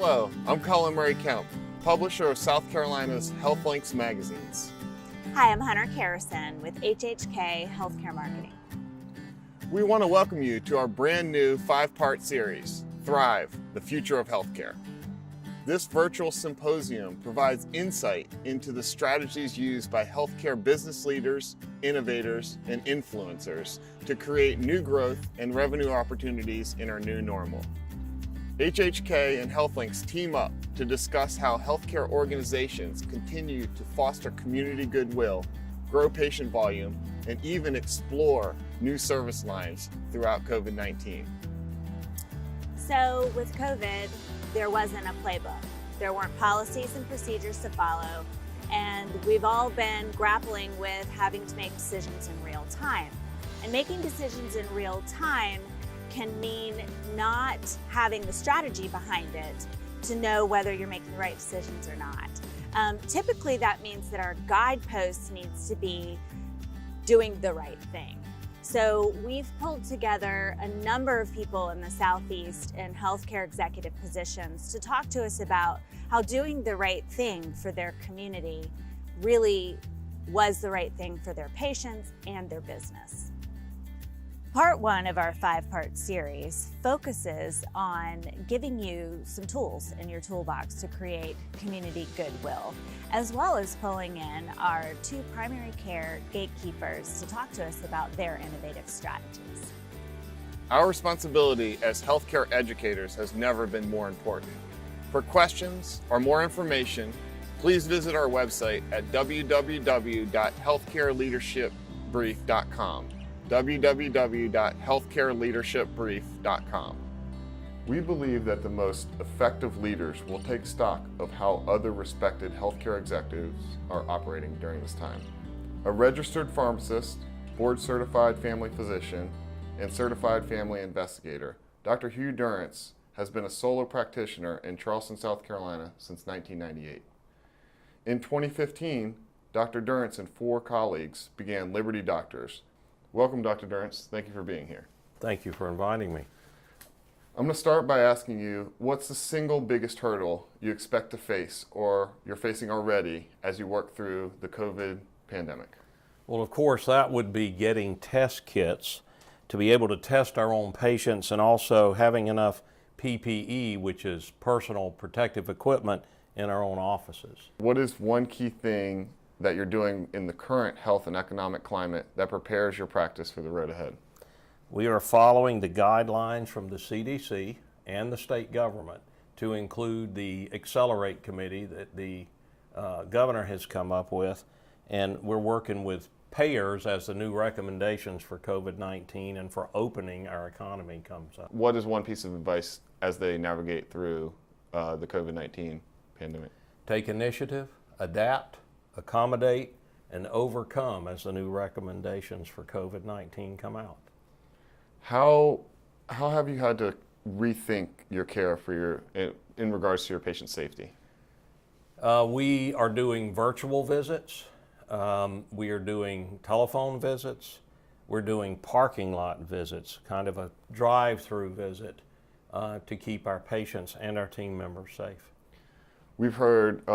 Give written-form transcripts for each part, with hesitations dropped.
Hello, I'm Colin Murray Kemp, publisher of South Carolina's HealthLinks magazines. Hi, I'm Hunter Carrison with HHK Healthcare Marketing. We want to welcome you to our brand new 5-part series, Thrive, the Future of Healthcare. This virtual symposium provides insight into the strategies used by healthcare business leaders, innovators, and influencers to create new growth and revenue opportunities in our new normal. HHK and HealthLinks team up to discuss how healthcare organizations continue to foster community goodwill, grow patient volume, and even explore new service lines throughout COVID-19. So with COVID, there wasn't a playbook. There weren't policies and procedures to follow, and we've all been grappling with having to make decisions in real time. And making decisions in real time can mean not having the strategy behind it to know whether you're making the right decisions or not. Typically that means that our guidepost needs to be doing the right thing. So we've pulled together a number of people in the Southeast in healthcare executive positions to talk to us about how doing the right thing for their community really was the right thing for their patients and their business. Part 1 of our 5-part series focuses on giving you some tools in your toolbox to create community goodwill, as well as pulling in our 2 primary care gatekeepers to talk to us about their innovative strategies. Our responsibility as healthcare educators has never been more important. For questions or more information, please visit our website at www.healthcareleadershipbrief.com. www.healthcareleadershipbrief.com. We believe that the most effective leaders will take stock of how other respected healthcare executives are operating during this time. A registered pharmacist, board-certified family physician, and certified family investigator, Dr. Hugh Durrance has been a solo practitioner in Charleston, South Carolina since 1998. In 2015, Dr. Durrance and 4 colleagues began Liberty Doctors. Welcome, Dr. Durrance. Thank you for being here. Thank you for inviting me. I'm going to start by asking you, what's the single biggest hurdle you expect to face or you're facing already as you work through the COVID pandemic? Well, of course, that would be getting test kits to be able to test our own patients, and also having enough PPE, which is personal protective equipment, in our own offices. What is one key thing that you're doing in the current health and economic climate that prepares your practice for the road ahead? We are following the guidelines from the CDC and the state government to include the Accelerate Committee that the governor has come up with, and we're working with payers as the new recommendations for COVID-19 and for opening our economy comes up. What is one piece of advice as they navigate through the COVID-19 pandemic? Take initiative, adapt, accommodate, and overcome as the new recommendations for COVID-19 come out. How have you had to rethink your care for in regards to your patient safety? We are doing virtual visits. We are doing telephone visits. We're doing parking lot visits, kind of a drive-through visit to keep our patients and our team members safe. We've heard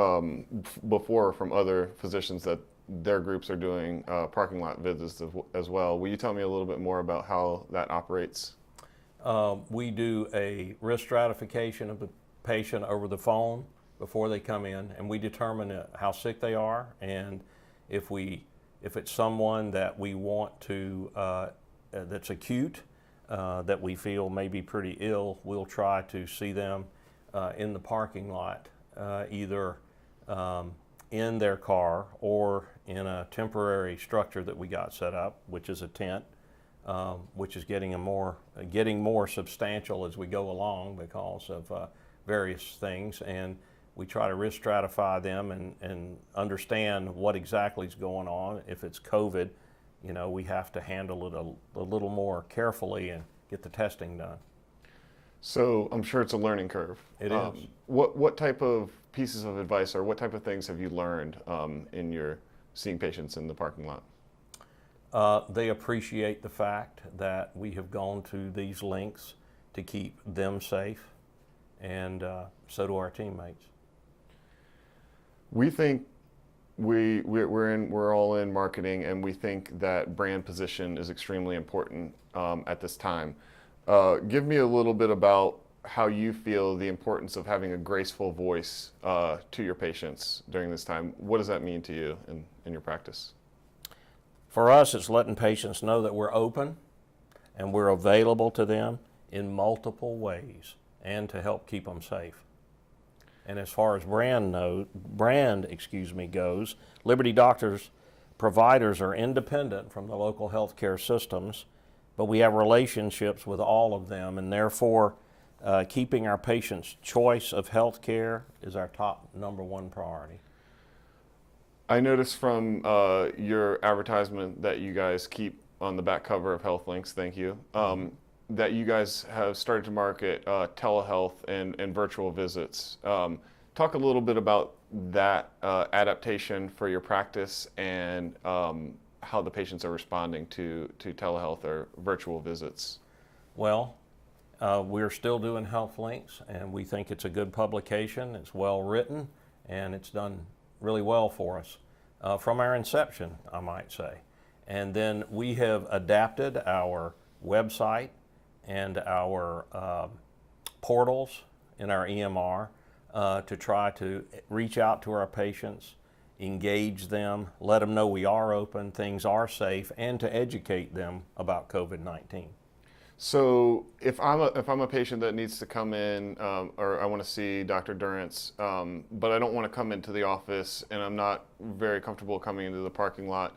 before from other physicians that their groups are doing parking lot visits as well. Will you tell me a little bit more about how that operates? We do a risk stratification of the patient over the phone before they come in, and we determine how sick they are, and if it's someone that we want to that's acute, that we feel may be pretty ill, we'll try to see them in the parking lot, either in their car or in a temporary structure that we got set up, which is a tent, which is getting more substantial as we go along because of various things, and we try to risk stratify them and understand what exactly is going on. If it's COVID, we have to handle it a little more carefully and get the testing done. So I'm sure it's a learning curve. It is. What type of pieces of advice or what type of things have you learned in your seeing patients in the parking lot? They appreciate the fact that we have gone to these lengths to keep them safe and so do our teammates. We think we're all in marketing, and we think that brand position is extremely important at this time. Give me a little bit about how you feel the importance of having a graceful voice to your patients during this time. What does that mean to you in your practice? For us, it's letting patients know that we're open and we're available to them in multiple ways and to help keep them safe. And as far as brand goes, Liberty Doctors providers are independent from the local healthcare systems, but we have relationships with all of them, and therefore keeping our patients' choice of healthcare is our top #1 priority. I noticed from your advertisement that you guys keep on the back cover of HealthLinks, thank you, that you guys have started to market telehealth and virtual visits. Talk a little bit about that adaptation for your practice and how the patients are responding to telehealth or virtual visits. Well, we're still doing HealthLinks, and we think it's a good publication. It's well written, and it's done really well for us from our inception, I might say. And then we have adapted our website and our portals in our EMR to try to reach out to our patients, engage them, let them know we are open, things are safe, and to educate them about COVID-19. So if I'm a patient that needs to come in, or I want to see Dr. Durrance, but I don't want to come into the office and I'm not very comfortable coming into the parking lot,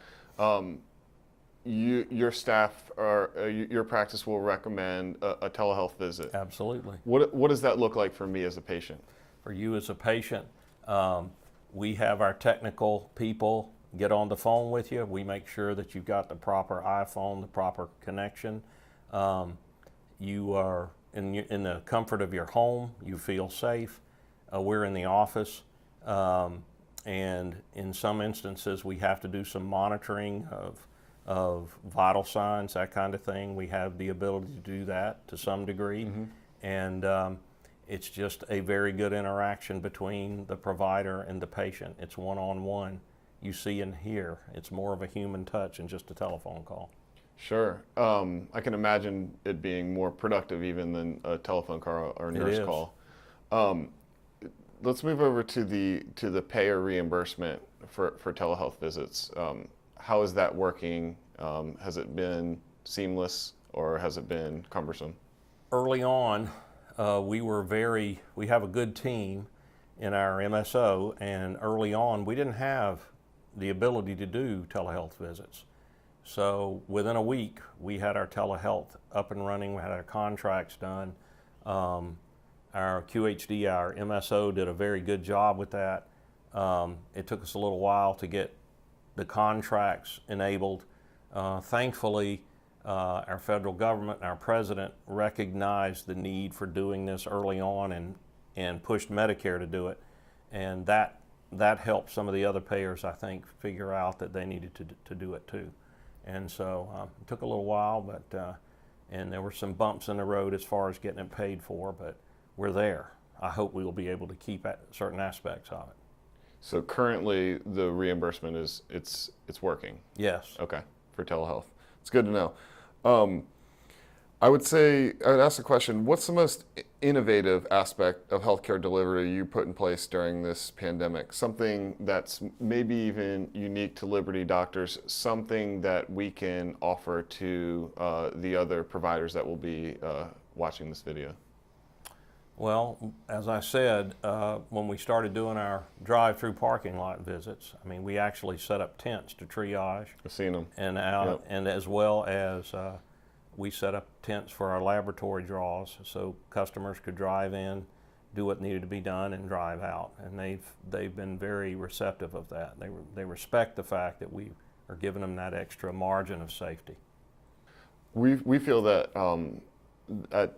your staff or your practice will recommend a telehealth visit. Absolutely. What does that look like for me as a patient? For you as a patient, we have our technical people get on the phone with you. We make sure that you've got the proper iPhone, the proper connection. You are in the comfort of your home. You feel safe. We're in the office, and in some instances, we have to do some monitoring of vital signs, that kind of thing. We have the ability to do that to some degree, and it's just a very good interaction between the provider and the patient. It's one-on-one. You see and hear. It's more of a human touch than just a telephone call. Sure. I can imagine it being more productive even than a telephone call or nurse call. Let's move over to the payer reimbursement for telehealth visits. How is that working? Has it been seamless or has it been cumbersome? Early on, we have a good team in our MSO, and early on we didn't have the ability to do telehealth visits. So within a week, we had our telehealth up and running. We had our contracts done. Our QHD, our MSO, did a very good job with that. It took us a little while to get the contracts enabled. Thankfully, our federal government and our president recognized the need for doing this early on and pushed Medicare to do it. And that helped some of the other payers, I think, figure out that they needed to do it too. And so it took a little while, but and there were some bumps in the road as far as getting it paid for, but we're there. I hope we will be able to keep at certain aspects of it. So currently the reimbursement it's working? Yes. Okay, for telehealth. It's good to know. I would ask the question, what's the most innovative aspect of healthcare delivery you put in place during this pandemic? Something that's maybe even unique to Liberty Doctors, something that we can offer to the other providers that will be watching this video? Well, as I said, when we started doing our drive-through parking lot visits, I mean, we actually set up tents to triage. I've seen them. And Yep. and as well as we set up tents for our laboratory draws, so customers could drive in, do what needed to be done, and drive out. And they've been very receptive of that. They respect the fact that we are giving them that extra margin of safety. We feel that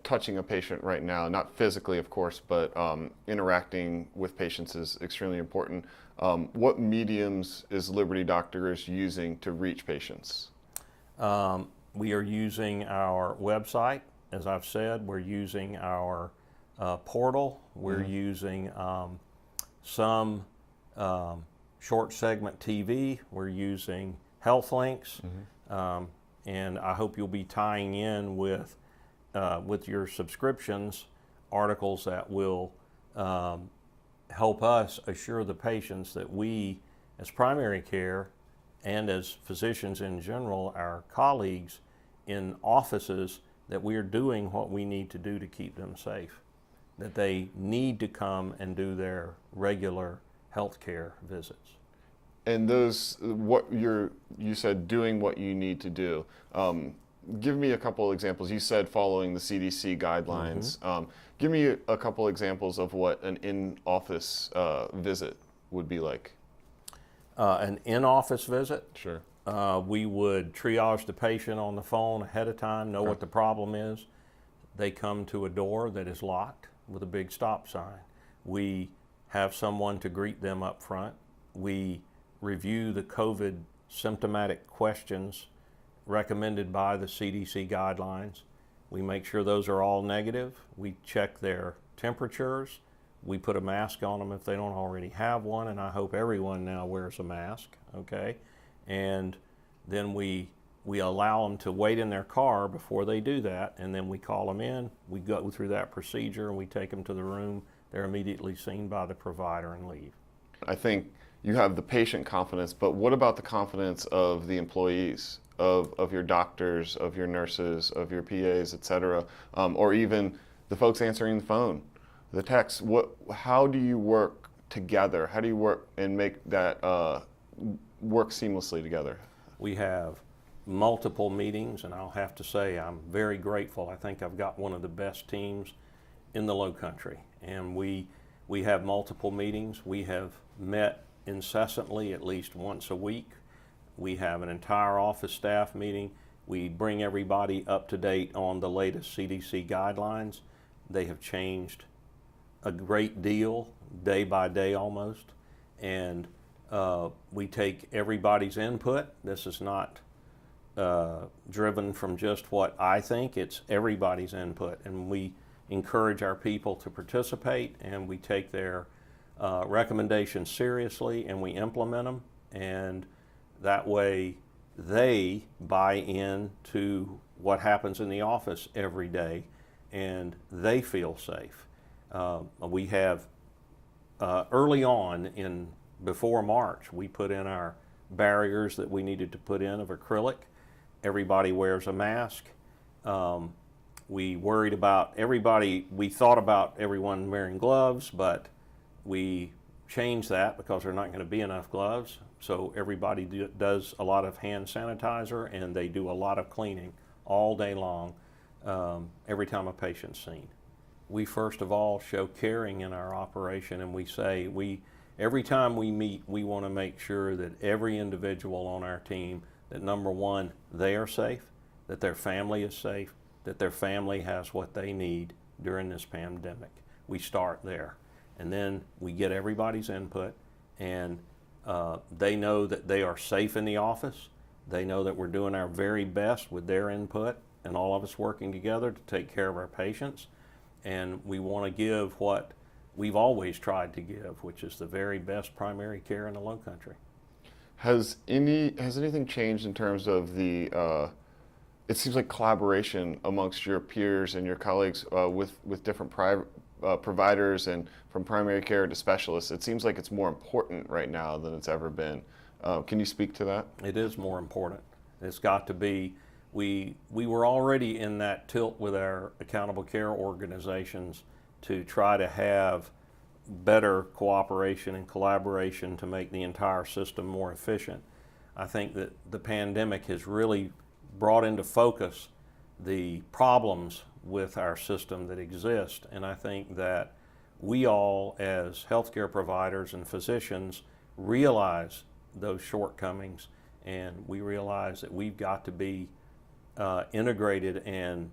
touching a patient right now, not physically, of course, but interacting with patients is extremely important. What mediums is Liberty Doctors using to reach patients? We are using our website, as I've said. We're using our portal. We're using some short segment TV. We're using HealthLinks, and I hope you'll be tying in with your subscriptions articles that will help us assure the patients that we, as primary care and as physicians in general, our colleagues in offices, that we are doing what we need to do to keep them safe, that they need to come and do their regular health care visits. And those, you said doing what you need to do. Give me a couple examples. You said following the CDC guidelines. Give me a couple examples of what an in-office visit would be like. An in-office visit, Sure. we would triage the patient on the phone ahead of time, know what the problem is. They come to a door that is locked with a big stop sign. We have someone to greet them up front. We review the COVID symptomatic questions recommended by the CDC guidelines. We make sure those are all negative. We check their temperatures. We put a mask on them if they don't already have one, and I hope everyone now wears a mask, okay? And then we allow them to wait in their car before they do that, and then we call them in. We go through that procedure, and we take them to the room. They're immediately seen by the provider and leave. I think you have the patient confidence, but what about the confidence of the employees, of your doctors, of your nurses, of your PAs, et cetera, or even the folks answering the phone, the texts? How do you work together? How do you work and make that work seamlessly together? We have multiple meetings, and I'll have to say I'm very grateful. I think I've got one of the best teams in the Lowcountry, and we have multiple meetings. We have met incessantly at least once a week. We have an entire office staff meeting. We bring everybody up to date on the latest CDC guidelines. They have changed a great deal, day by day almost, and we take everybody's input. This is not driven from just what I think, it's everybody's input, and we encourage our people to participate, and we take their recommendations seriously, and we implement them, and that way they buy in to what happens in the office every day, and they feel safe. We have early on, before March, we put in our barriers that we needed to put in of acrylic. Everybody wears a mask. We worried about everybody, we thought about everyone wearing gloves, but we changed that because there are not going to be enough gloves. So everybody does a lot of hand sanitizer, and they do a lot of cleaning all day long every time a patient's seen. We first of all show caring in our operation, and we say every time we meet, we want to make sure that every individual on our team, that number one, they are safe, that their family is safe, that their family has what they need during this pandemic. We start there, and then we get everybody's input, and they know that they are safe in the office. They know that we're doing our very best with their input, and all of us working together to take care of our patients. And we want to give what we've always tried to give, which is the very best primary care in the Lowcountry. Has anything changed in terms of the, it seems like collaboration amongst your peers and your colleagues with different providers and from primary care to specialists? It seems like it's more important right now than it's ever been. Can you speak to that? It is more important. It's got to be. We were already in that tilt with our accountable care organizations to try to have better cooperation and collaboration to make the entire system more efficient. I think that the pandemic has really brought into focus the problems with our system that exist, and I think that we all as healthcare providers and physicians realize those shortcomings, and we realize that we've got to be integrated, and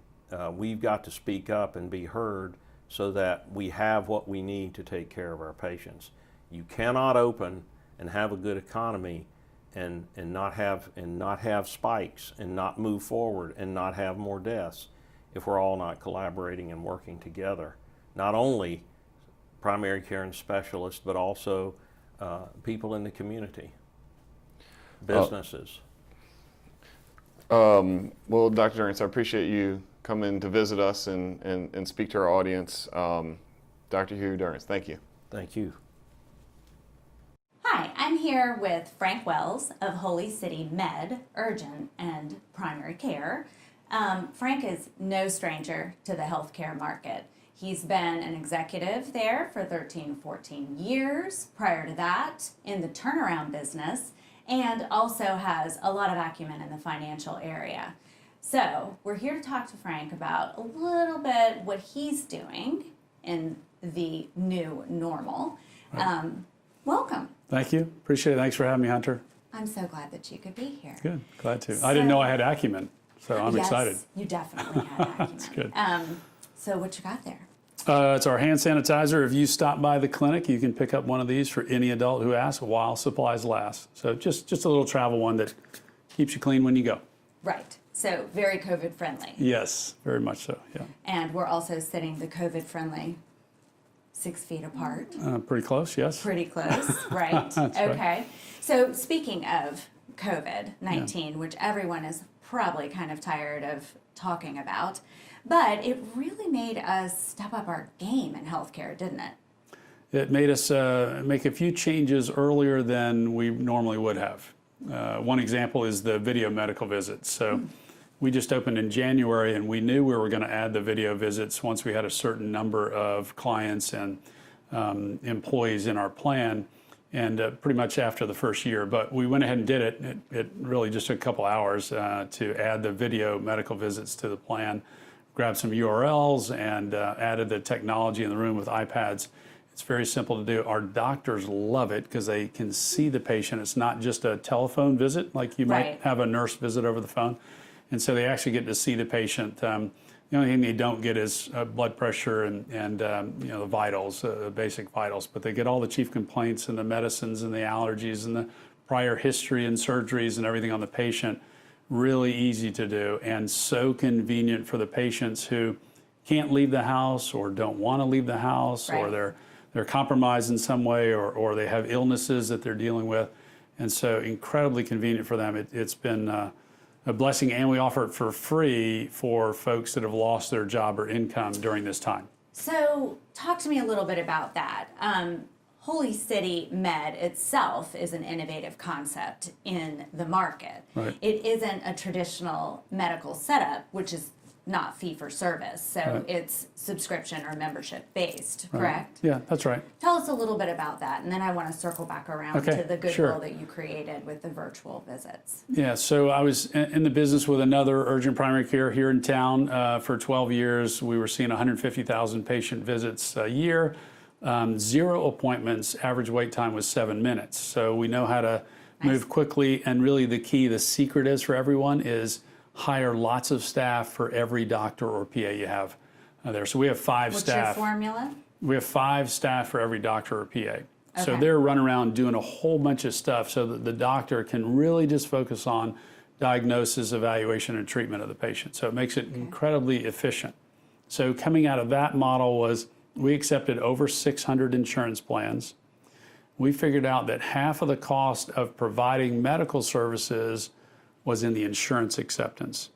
we've got to speak up and be heard so that we have what we need to take care of our patients. You cannot open and have a good economy and not have spikes and not move forward and not have more deaths if we're all not collaborating and working together. not only primary care and specialists, but also people in the community, businesses. Well, Dr. Durrance, I appreciate you coming to visit us and speak to our audience. Dr. Hugh Durrance, thank you. Thank you. Hi, I'm here with Frank Wells of Holy City Med, Urgent and Primary Care. Frank is no stranger to the healthcare market. He's been an executive there for 13, 14 years. Prior to that, in the turnaround business, and also has a lot of acumen in the financial area. So we're here to talk to Frank about a little bit what he's doing in the new normal. Welcome. Thank you. Appreciate it. Thanks for having me, Hunter. I'm so glad that you could be here. Good. Glad to. I didn't know I had acumen, so I'm excited. Yes, you definitely had acumen. That's good. So what you got there? It's our hand sanitizer. If you stop by the clinic, you can pick up one of these for any adult who asks while supplies last. So just a little travel one that keeps you clean when you go. Right. So very COVID friendly. Yes, very much so, yeah. And we're also sitting the COVID friendly 6 feet apart. Pretty close, yes. Pretty close, right? That's okay. right. So speaking of COVID-19, which everyone is probably kind of tired of talking about, but it really made us step up our game in healthcare, didn't it? It made us make a few changes earlier than we normally would have. One example is the video medical visits. So we just opened in January, and we knew we were going to add the video visits once we had a certain number of clients and employees in our plan, and pretty much after the first year. But we went ahead and did it. It really just took a couple hours to add the video medical visits to the plan, grabbed some URLs, and added the technology in the room with iPads. It's very simple to do. Our doctors love it because they can see the patient. It's not just a telephone visit like you might have a nurse visit over the phone. And so they actually get to see the patient. The only thing they don't get is blood pressure and the vitals, basic vitals. But they get all the chief complaints and the medicines and the allergies and the prior history and surgeries and everything on the patient. Really easy to do and so convenient for the patients who can't leave the house or don't want to leave the house, or they're compromised in some way, or they have illnesses that they're dealing with. And so incredibly convenient for them. It's been a blessing, and we offer it for free for folks that have lost their job or income during this time. So talk to me a little bit about that. Holy City Med itself is an innovative concept in the market. Right. It isn't a traditional medical setup, which is not fee for service. So it's subscription or membership based, correct? Yeah, that's right. Tell us a little bit about that, and then I want to circle back around to the goodwill that you created with the virtual visits. Yeah, so I was in the business with another urgent primary care here in town for 12 years. We were seeing 150,000 patient visits a year, 0 appointments, average wait time was 7 minutes. So we know how to move quickly, and really the key, the secret is for everyone is hire lots of staff for every doctor or PA you have there. So we have 5 staff. What's your formula? We have 5 staff for every doctor or PA. So they're running around doing a whole bunch of stuff so that the doctor can really just focus on diagnosis, evaluation, and treatment of the patient. So it makes it incredibly efficient. So coming out of that model was we accepted over 600 insurance plans. We figured out that half of the cost of providing medical services was in the insurance acceptance.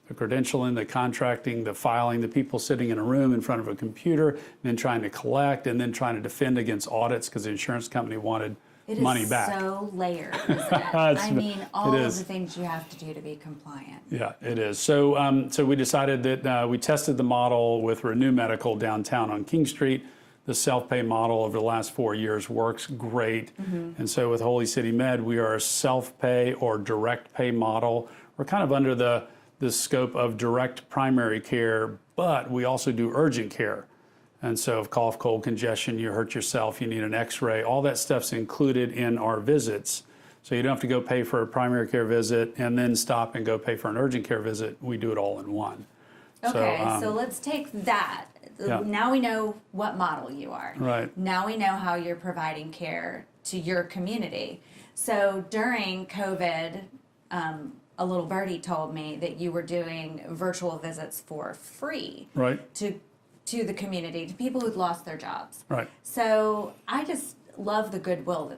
The credentialing, the contracting, the filing, the people sitting in a room in front of a computer, and then trying to collect, and then trying to defend against audits because the insurance company wanted money back. It is so layered, isn't it? I mean, all of the things you have to do to be compliant. Yeah, it is. So, so we decided that we tested the model with Renew Medical downtown on King Street. The self-pay model over the last 4 years works great. And so with Holy City Med, we are a self-pay or direct pay model. We're kind of under the scope of direct primary care, but we also do urgent care. And so if cough, cold, congestion, you hurt yourself, you need an x-ray, all that stuff's included in our visits. So you don't have to go pay for a primary care visit and then stop and go pay for an urgent care visit. We do it all in one. Okay, so let's take that. Now we know what model you are. Right. Now we know how you're providing care to your community. So during COVID, a little birdie told me that you were doing virtual visits for free. Right. To to the community, to people who'd lost their jobs. Right. So I just love the goodwill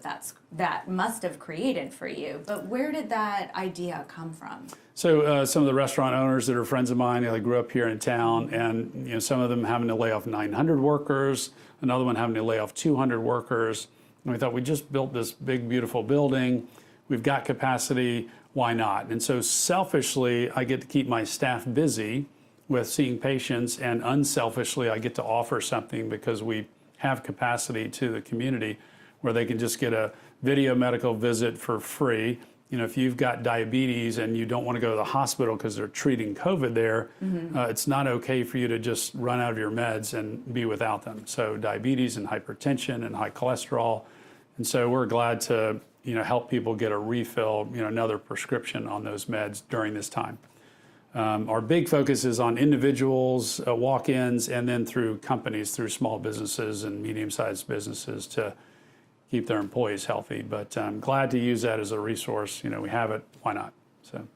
that must have created for you. But where did that idea come from? So some of the restaurant owners that are friends of mine, they grew up here in town, and some of them having to lay off 900 workers, another one having to lay off 200 workers. And we thought, we just built this big, beautiful building. We've got capacity. Why not? And so selfishly, I get to keep my staff busy with seeing patients, and unselfishly, I get to offer something because we have capacity to the community where they can just get a video medical visit for free. If you've got diabetes and you don't want to go to the hospital because they're treating COVID there, it's not okay for you to just run out of your meds and be without them. So diabetes and hypertension and high cholesterol. And so we're glad to help people get a refill, another prescription on those meds during this time. Our big focus is on individuals, walk-ins, and then through companies, through small businesses and medium-sized businesses to keep their employees healthy. But I'm glad to use that as a resource. We have it, why not? So.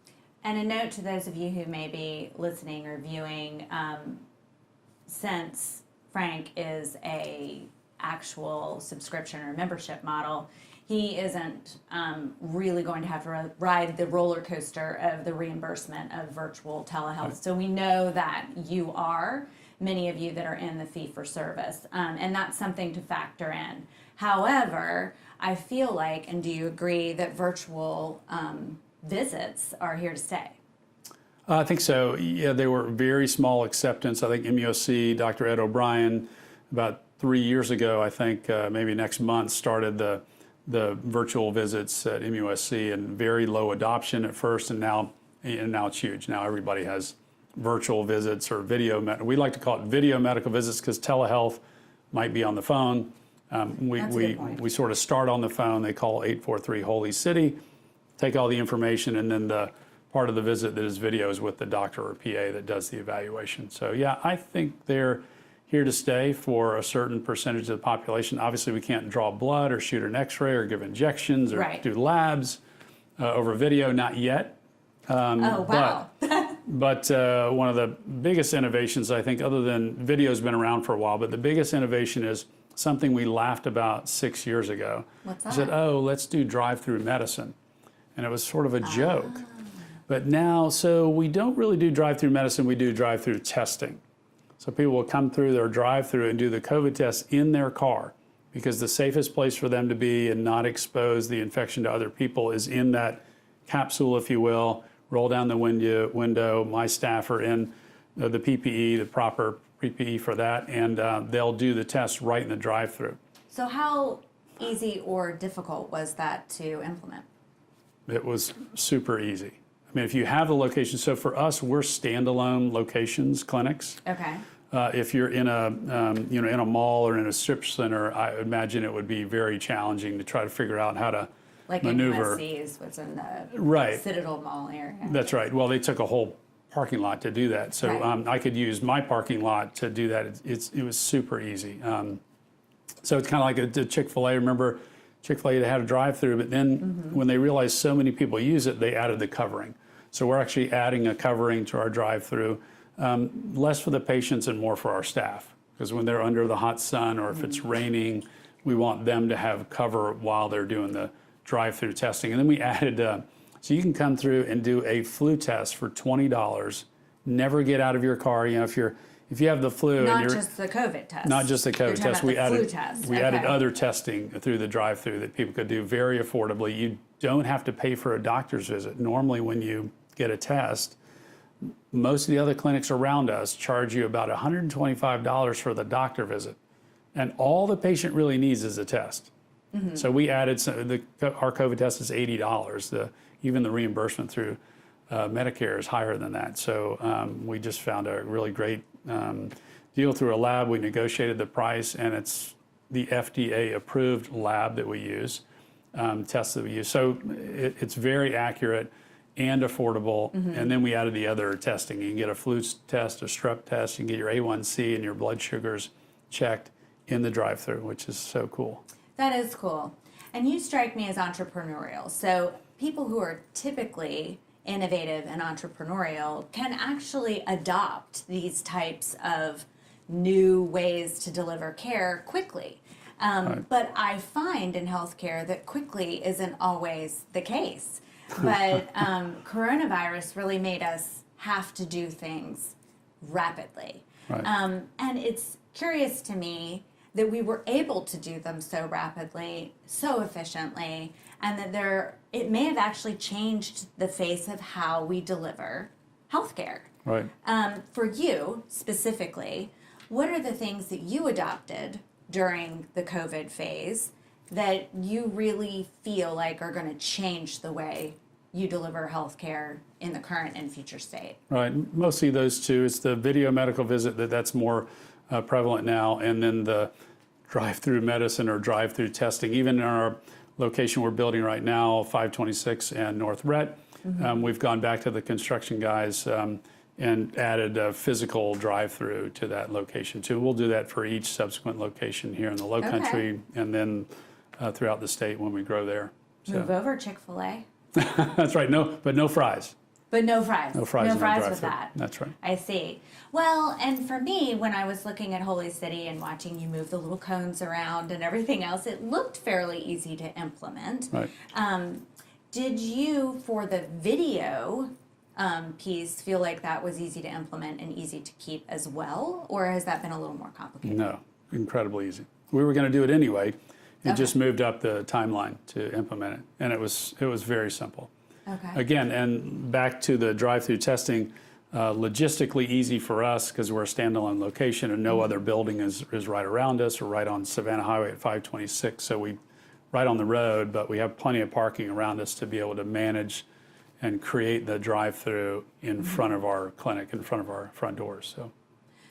And a note to those of you who may be listening or viewing, since Frank is a actual subscription or membership model, he isn't really going to have to ride the roller coaster of the reimbursement of virtual telehealth. Right. So we know that you are, many of you that are in the fee-for-service, and that's something to factor in. However, I feel like, and do you agree, that virtual visits are here to stay? I think so. Yeah, they were very small acceptance. I think MUSC, Dr. Ed O'Brien, about 3 years ago, I think maybe next month, started the virtual visits at MUSC, and very low adoption at first, and now it's huge. Now everybody has virtual visits or video. We like to call it video medical visits because telehealth might be on the phone. We sort of start on the phone. They call 843 Holy City, take all the information, and then the part of the visit that is video is with the doctor or PA that does the evaluation. So yeah, I think they're here to stay for a certain percentage of the population. Obviously, we can't draw blood or shoot an X-ray or give injections or do labs over video, not yet. Oh, wow. But one of the biggest innovations, I think, other than video's been around for a while, but the biggest innovation is something we laughed about 6 years ago. What's that? We said, let's do drive-through medicine. And it was sort of a joke. But now, so we don't really do drive-through medicine, we do drive-through testing. So people will come through their drive-through and do the COVID test in their car, because the safest place for them to be and not expose the infection to other people is in that capsule, if you will. Roll down the window. My staff are in the PPE, the proper PPE for that, and they'll do the test right in the drive-through. So how easy or difficult was that to implement? It was super easy. I mean, if you have the location, so for us, we're standalone locations, clinics. Okay. If you're in a in a mall or in a strip center, I imagine it would be very challenging to try to figure out how to maneuver. Like MUSC's was in the Citadel Mall area. That's right. Well, they took a whole parking lot to do that, so I could use my parking lot to do that. It was super easy. So it's kind of like a Chick-fil-A. Remember, Chick-fil-A had a drive-through, but then when they realized so many people use it, they added the covering. So we're actually adding a covering to our drive-through, less for the patients and more for our staff, because when they're under the hot sun or if it's raining, we want them to have cover while they're doing the drive-through testing. And then we added, so you can come through and do a flu test for $20. Never get out of your car. If you have the flu, not just the COVID test. Not just the COVID test. We added Okay. other testing through the drive-through that people could do very affordably. You don't have to pay for a doctor's visit. Normally, when you get a test, most of the other clinics around us charge you about $125 for the doctor visit, and all the patient really needs is a test. So we added our COVID test is $80. Even the reimbursement through Medicare is higher than that. So we just found a really great deal through a lab. We negotiated the price, and it's the FDA approved lab that we use, tests that we use. So it's very accurate and affordable. And then we added the other testing. You can get a flu test, a strep test, you can get your A1C and your blood sugars checked in the drive-through, which is so cool. That is cool. And you strike me as entrepreneurial. So people who are typically innovative and entrepreneurial can actually adopt these types of new ways to deliver care quickly. But I find in healthcare that quickly isn't always the case. But coronavirus really made us have to do things rapidly. Right. And it's curious to me that we were able to do them so rapidly, so efficiently, and that it may have actually changed the face of how we deliver healthcare. Right. For you specifically, what are the things that you adopted during the COVID phase that you really feel like are going to change the way you deliver healthcare in the current and future state? Right. Mostly those two. It's the video medical visit that's more prevalent now, and then the drive-through medicine or drive-through testing. Even in our location we're building right now, 526 and North Rhett, we've gone back to the construction guys and added a physical drive-through to that location too. We'll do that for each subsequent location here in the Low Country, and then throughout the state when we grow there. Move over, Chick-fil-A. That's right. But no fries. But no fries. No fries. No in the fries drive-thru. with that. That's right. I see. Well, and for me, when I was looking at Holy City and watching you move the little cones around and everything else, it looked fairly easy to implement. Right. Did you, for the video piece, feel like that was easy to implement and easy to keep as well? Or has that been a little more complicated? No, incredibly easy. We were going to do it anyway. It just moved up the timeline to implement it, and it was very simple. Okay. Again, and back to the drive-through testing, logistically easy for us because we're a standalone location and no other building is right around us or right on Savannah Highway at 526. So we right on the road, but we have plenty of parking around us to be able to manage and create the drive-through in front of our clinic, in front of our front doors.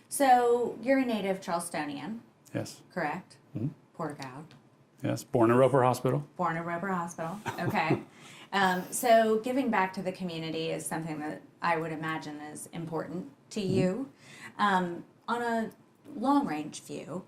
So you're a native Charlestonian, Yes, correct? Pork out. yes. Born in Roper Hospital. Born at Roper Hospital. Okay. So giving back to the community is something that I would imagine is important to you. On a long-range view,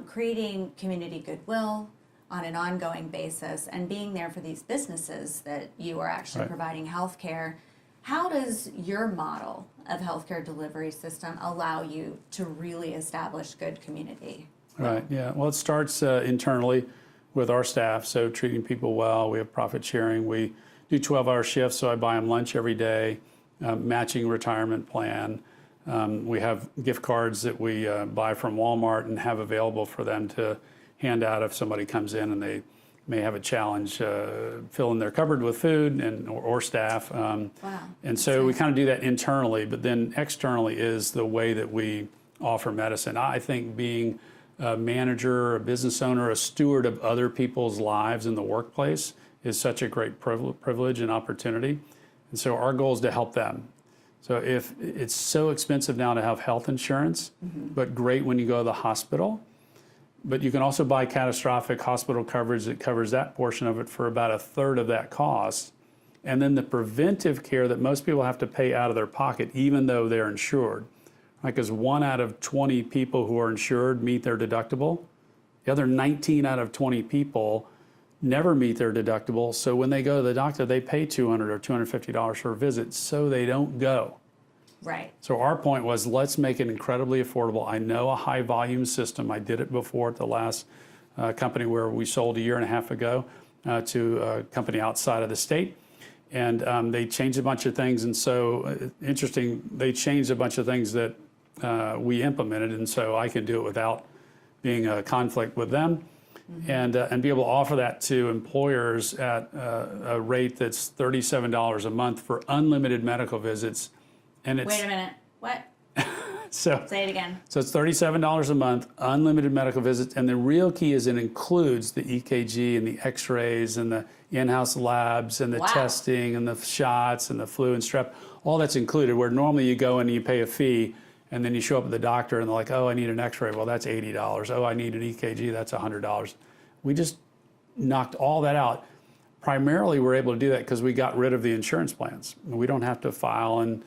creating community goodwill on an ongoing basis and being there for these businesses that you are actually Right. providing health care, how does your model of healthcare delivery system allow you to really establish good community? Right, yeah. Well, it starts internally with our staff, so treating people well. We have profit sharing. We do 12-hour shifts, so I buy them lunch every day, matching retirement plan. We have gift cards that we buy from Walmart and have available for them to hand out if somebody comes in and they may have a challenge filling their cupboard with food or staff. Wow. And so we kind of do that internally, but then externally is the way that we offer medicine. I think being a manager, a business owner, a steward of other people's lives in the workplace is such a great privilege and opportunity. And so our goal is to help them. So if it's so expensive now to have health insurance, but great when you go to the hospital, but you can also buy catastrophic hospital coverage that covers that portion of it for about a third of that cost. And then the preventive care that most people have to pay out of their pocket, even though they're insured. Right, because 1 out of 20 people who are insured meet their deductible. The other 19 out of 20 people never meet their deductible. So when they go to the doctor, they pay $200 or $250 for a visit, so they don't go. Right. So our point was, let's make it incredibly affordable. I know a high volume system. I did it before at the last company where we sold a year and a half ago to a company outside of the state. And they changed a bunch of things. And so interesting, they changed a bunch of things that we implemented. And so I can do it without being a conflict with them. And be able to offer that to employers at a rate that's $37 a month for unlimited medical visits. And it's, Wait a minute. What? so Say it again. so it's $37 a month, unlimited medical visits, and the real key is it includes the EKG and the X-rays and the in-house labs and the Wow. testing and the shots and the flu and strep. All that's included. Where normally you go and you pay a fee, and then you show up at the doctor and they're like, "Oh, I need an X-ray." Well, that's $80. Oh, I need an EKG. That's $100. We just knocked all that out. Primarily, we're able to do that because we got rid of the insurance plans. We don't have to file and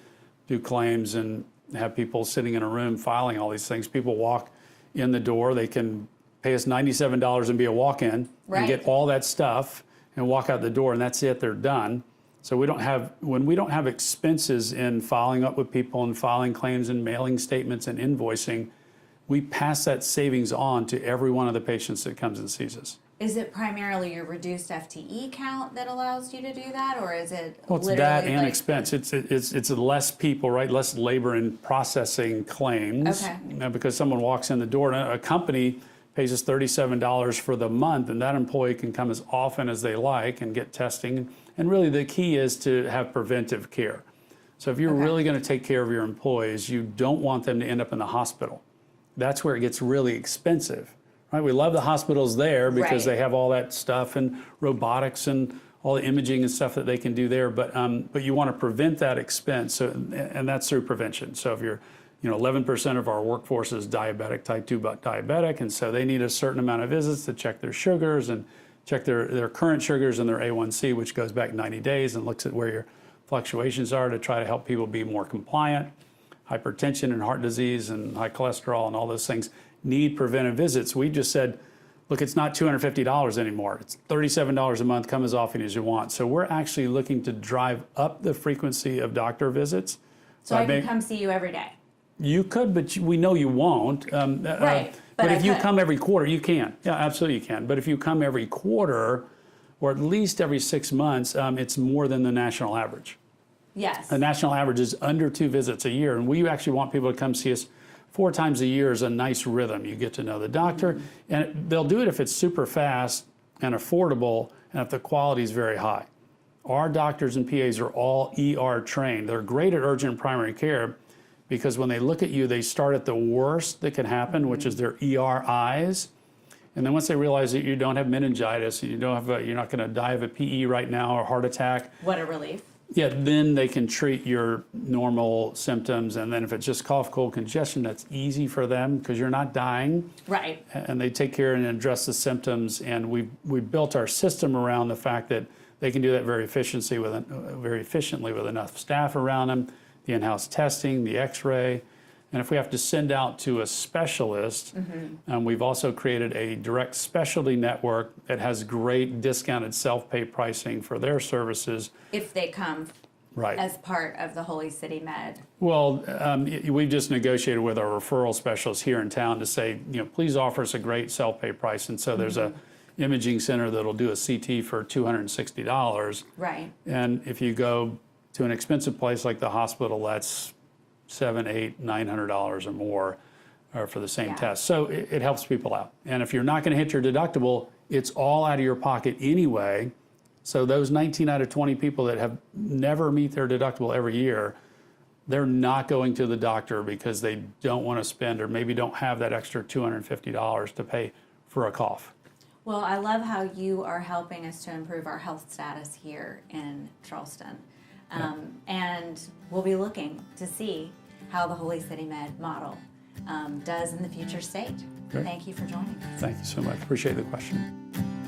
do claims and have people sitting in a room filing all these things. People walk in the door, they can pay us $97 and be a walk-in Right. and get all that stuff and walk out the door, and that's it, they're done. So when we don't have expenses in following up with people and filing claims and mailing statements and invoicing, we pass that savings on to every one of the patients that comes and sees us. Is it primarily your reduced FTE count that allows you to do that, or is it Well, it's literally that and like, expense. It's less people, right? Less labor in processing claims. Okay. Because someone walks in the door, and a company pays us $37 for the month, and that employee can come as often as they like and get testing. And really, the key is to have preventive care. So if you're Okay. really going to take care of your employees, you don't want them to end up in the hospital. That's where it gets really expensive. Right? We love the hospitals there because Right. they have all that stuff and robotics and all the imaging and stuff that they can do there. But you want to prevent that expense, so, and that's through prevention. So if you're, 11% of our workforce is diabetic, type 2 diabetic, and so they need a certain amount of visits to check their sugars and check their current sugars and their A1C, which goes back 90 days and looks at where your fluctuations are to try to help people be more compliant. Hypertension and heart disease and high cholesterol and all those things need preventive visits. We just said, look, it's not $250 anymore. It's $37 a month. Come as often as you want. So we're actually looking to drive up the frequency of doctor visits. So I can come see you every day. You could, but we know you won't. Right, But but if I you could. come every quarter, you can. Yeah, absolutely you can. But if you come every quarter, or at least every 6 months, it's more than the national average. Yes. The national average is under 2 visits a year, and we actually want people to come see us 4 times a year as a nice rhythm. You get to know the doctor, and they'll do it if it's super fast and affordable, and if the quality is very high. Our doctors and PAs are all ER trained. They're great at urgent primary care because when they look at you, they start at the worst that can happen, which is their ER eyes. And then once they realize that you don't have meningitis, and you're not going to die of a PE right now or heart attack, What a relief. yeah, then they can treat your normal symptoms. And then if it's just cough, cold, congestion, that's easy for them because you're not dying. Right. And they take care and address the symptoms. And we built our system around the fact that they can do that very efficiently with enough staff around them, the in-house testing, the x-ray. And if we have to send out to a specialist, we've also created a direct specialty network that has great discounted self-pay pricing for their services. If they come Right. as part of the Holy City Med. Well, we've just negotiated with our referral specialists here in town to say, please offer us a great self-pay price. And so there's a imaging center that'll do a CT for $260. Right. And if you go to an expensive place like the hospital, that's $700, $800, $900 or more for the same Yeah. test. So it helps people out. And if you're not going to hit your deductible, it's all out of your pocket anyway. So those 19 out of 20 people that have never meet their deductible every year, they're not going to the doctor because they don't want to spend or maybe don't have that extra $250 to pay for a cough. Well, I love how you are helping us to improve our health status here in Charleston. And we'll be looking to see how the Holy City Med model does in the future state. Great. Thank you for joining us. Thank you so much. Appreciate the question.